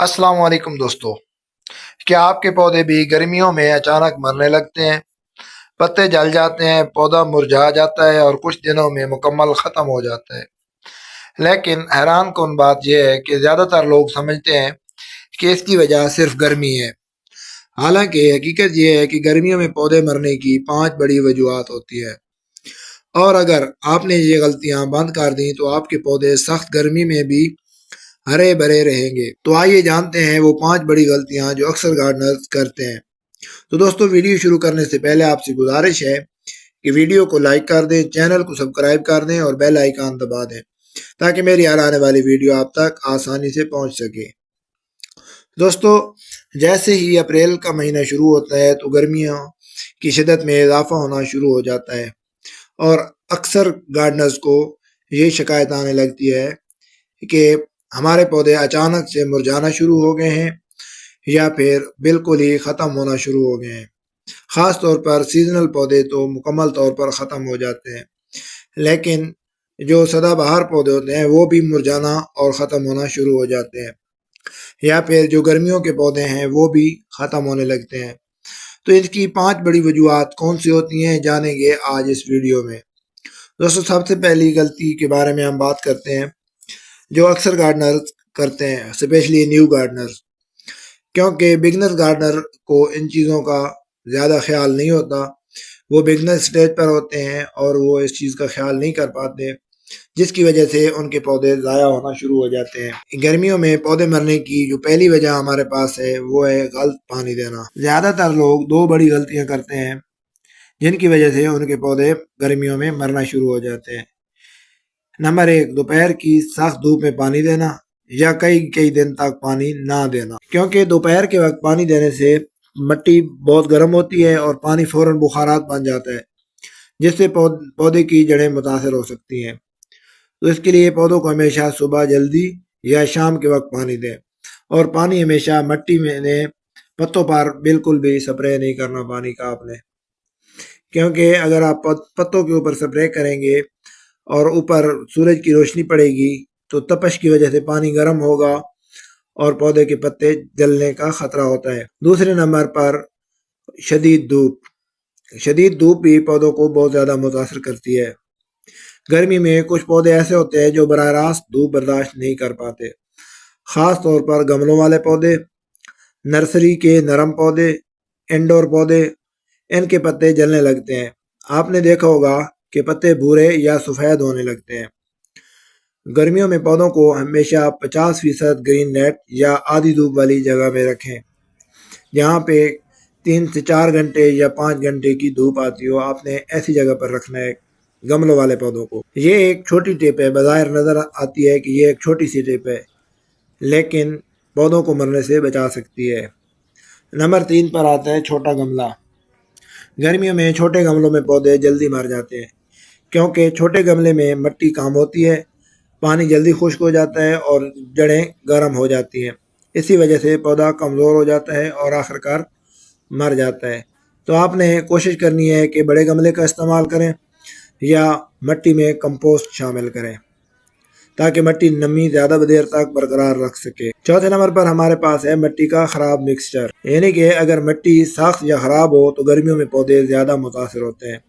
अस्सलाम वालेकुम दोस्तों। क्या आपके पौधे भी गर्मियों में अचानक मरने लगते हैं? पत्ते जल जाते हैं, पौधा मुरझा जाता है और कुछ दिनों में मुकम्मल ख़त्म हो जाता है। लेकिन हैरान कुन बात यह है कि ज़्यादातर लोग समझते हैं कि इसकी वजह सिर्फ गर्मी है। हालांकि हकीकत यह है कि गर्मियों में पौधे मरने की 5 बड़ी वजूहत होती है, और अगर आपने ये गलतियां बंद कर दी तो आपके पौधे सख्त गर्मी में भी हरे भरे रहेंगे। तो आइए जानते हैं वो 5 बड़ी गलतियां जो अक्सर गार्डनर्स करते हैं। तो दोस्तों, वीडियो शुरू करने से पहले आपसे गुजारिश है कि वीडियो को लाइक कर दें, चैनल को सब्सक्राइब कर दें और बेल आइकन दबा दें ताकि मेरी हर आने वाली वीडियो आप तक आसानी से पहुंच सके। दोस्तों, जैसे ही अप्रैल का महीना शुरू होता है तो गर्मियों की शिद्दत में इजाफा होना शुरू हो जाता है और अक्सर गार्डनर्स को ये शिकायत आने लगती है कि हमारे पौधे अचानक से मुरझाना शुरू हो गए हैं या फिर बिल्कुल ही ख़त्म होना शुरू हो गए हैं। ख़ास तौर पर सीजनल पौधे तो मुकम्मल तौर पर ख़त्म हो जाते हैं, लेकिन जो सदाबहार पौधे होते हैं वो भी मुरझाना और ख़त्म होना शुरू हो जाते हैं, या फिर जो गर्मियों के पौधे हैं वो भी ख़त्म होने लगते हैं। तो इसकी 5 बड़ी वजूहत कौन सी होती हैं जानेंगे आज इस वीडियो में। दोस्तों, सबसे पहली गलती के बारे में हम बात करते हैं जो अक्सर गार्डनर्स करते हैं, स्पेशली न्यू गार्डनर्स, क्योंकि बिगनर गार्डनर को इन चीज़ों का ज़्यादा ख्याल नहीं होता। वो बिगनर स्टेज पर होते हैं और वो इस चीज़ का ख्याल नहीं कर पाते, जिसकी वजह से उनके पौधे ज़ाया होना शुरू हो जाते हैं। गर्मियों में पौधे मरने की जो पहली वजह हमारे पास है वो है गलत पानी देना। ज़्यादातर लोग 2 बड़ी गलतियां करते हैं जिनकी वजह से उनके पौधे गर्मियों में मरना शुरू हो जाते हैं। नंबर 1, दोपहर की सख्त धूप में पानी देना या कई कई दिन तक पानी ना देना, क्योंकि दोपहर के वक्त पानी देने से मिट्टी बहुत गर्म होती है और पानी फौरन बुखारात बन जाता है, जिससे पौधे की जड़ें मुतासर हो सकती हैं। तो इसके लिए पौधों को हमेशा सुबह जल्दी या शाम के वक्त पानी दें, और पानी हमेशा मिट्टी में पत्तों पर बिल्कुल भी स्प्रे नहीं करना पानी का आपने, क्योंकि अगर आप पत्तों के ऊपर स्प्रे करेंगे और ऊपर सूरज की रोशनी पड़ेगी तो तपश की वजह से पानी गर्म होगा और पौधे के पत्ते जलने का खतरा होता है। दूसरे नंबर पर शदीद धूप। शदीद धूप भी पौधों को बहुत ज़्यादा मुतासर करती है। गर्मी में कुछ पौधे ऐसे होते हैं जो बराह रास्त धूप बर्दाश्त नहीं कर पाते, ख़ास तौर पर गमलों वाले पौधे, नर्सरी के नरम पौधे, इंडोर पौधे, इनके पत्ते जलने लगते हैं। आपने देखा होगा कि पत्ते भूरे या सफ़ेद होने लगते हैं। गर्मियों में पौधों को हमेशा 50% ग्रीन नेट या आधी धूप वाली जगह में रखें, जहाँ पे 3 से 4 घंटे या 5 घंटे की धूप आती हो। आपने ऐसी जगह पर रखना है गमलों वाले पौधों को। ये एक छोटी टिप है, बाज़ाहिर नज़र आती है कि ये एक छोटी सी टिप है, लेकिन पौधों को मरने से बचा सकती है। नंबर 3 पर आता है छोटा गमला। गर्मियों में छोटे गमलों में पौधे जल्दी मर जाते हैं, क्योंकि छोटे गमले में मिट्टी कम होती है, पानी जल्दी खुश्क हो जाता है और जड़ें गर्म हो जाती हैं। इसी वजह से पौधा कमज़ोर हो जाता है और आखिरकार मर जाता है। तो आपने कोशिश करनी है कि बड़े गमले का इस्तेमाल करें या मिट्टी में कंपोस्ट शामिल करें, ताकि मिट्टी नमी ज़्यादा देर तक बरकरार रख सके। चौथे नंबर पर हमारे पास है मिट्टी का ख़राब मिक्सचर, यानी कि अगर मिट्टी सख्त या ख़राब हो तो गर्मियों में पौधे ज़्यादा मुतासर होते हैं।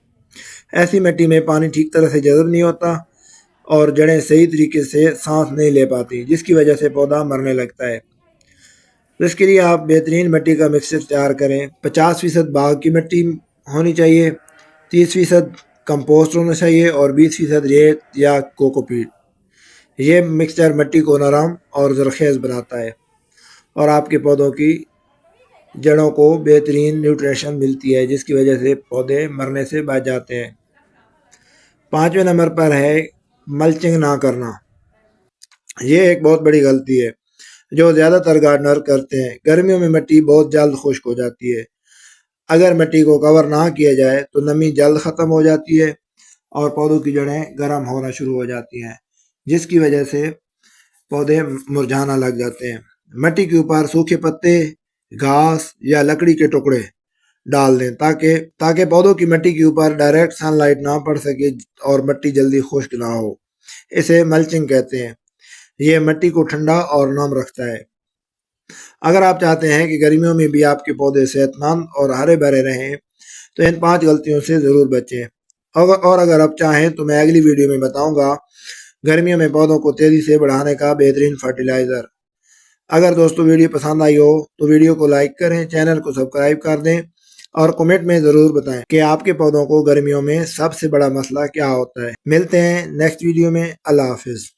ऐसी मिट्टी में पानी ठीक तरह से जज़ब नहीं होता और जड़ें सही तरीके से सांस नहीं ले पाती, जिसकी वजह से पौधा मरने लगता है। तो इसके लिए आप बेहतरीन मिट्टी का मिक्सचर तैयार करें। 50% बाग की मिट्टी होनी चाहिए, 30% कंपोस्ट होना चाहिए और 20% रेत या कोकोपीट। ये मिक्सचर मिट्टी को नरम और ज़रख़ेज़ बनाता है और आपके पौधों की जड़ों को बेहतरीन न्यूट्रिशन मिलती है, जिसकी वजह से पौधे मरने से बच जाते हैं। 5वें नंबर पर है मल्चिंग ना करना। ये एक बहुत बड़ी गलती है जो ज़्यादातर गार्डनर करते हैं। गर्मियों में मिट्टी बहुत जल्द खुश्क हो जाती है। अगर मिट्टी को कवर ना किया जाए तो नमी जल्द ख़त्म हो जाती है और पौधों की जड़ें गर्म होना शुरू हो जाती हैं, जिसकी वजह से पौधे मुरझाना लग जाते हैं। मिट्टी के ऊपर सूखे पत्ते, घास या लकड़ी के टुकड़े डाल दें ताकि पौधों की मिट्टी के ऊपर डायरेक्ट सनलाइट ना पड़ सके और मिट्टी जल्दी खुश्क ना हो। इसे मल्चिंग कहते हैं। यह मिट्टी को ठंडा और नम रखता है। اگر آپ چاہتے ہیں کہ گرمیوں میں بھی آپ کے پودے صحت مند اور ہرے بھرے رہیں تو ان 5 غلطیوں سے ضرور بچیں۔ اور اگر آپ چاہیں تو میں اگلی ویڈیو میں بتاؤں گا گرمیوں میں پودوں کو تیزی سے بڑھانے کا بہترین فرٹیلائزر۔ اگر دوستو ویڈیو پسند آئی ہو تو ویڈیو کو لائک کریں، چینل کو سبسکرائب کر دیں اور کمنٹ میں ضرور بتائیں کہ آپ کے پودوں کو گرمیوں میں سب سے بڑا مسئلہ کیا ہوتا ہے۔ ملتے ہیں نیکسٹ ویڈیو میں۔ اللہ حافظ۔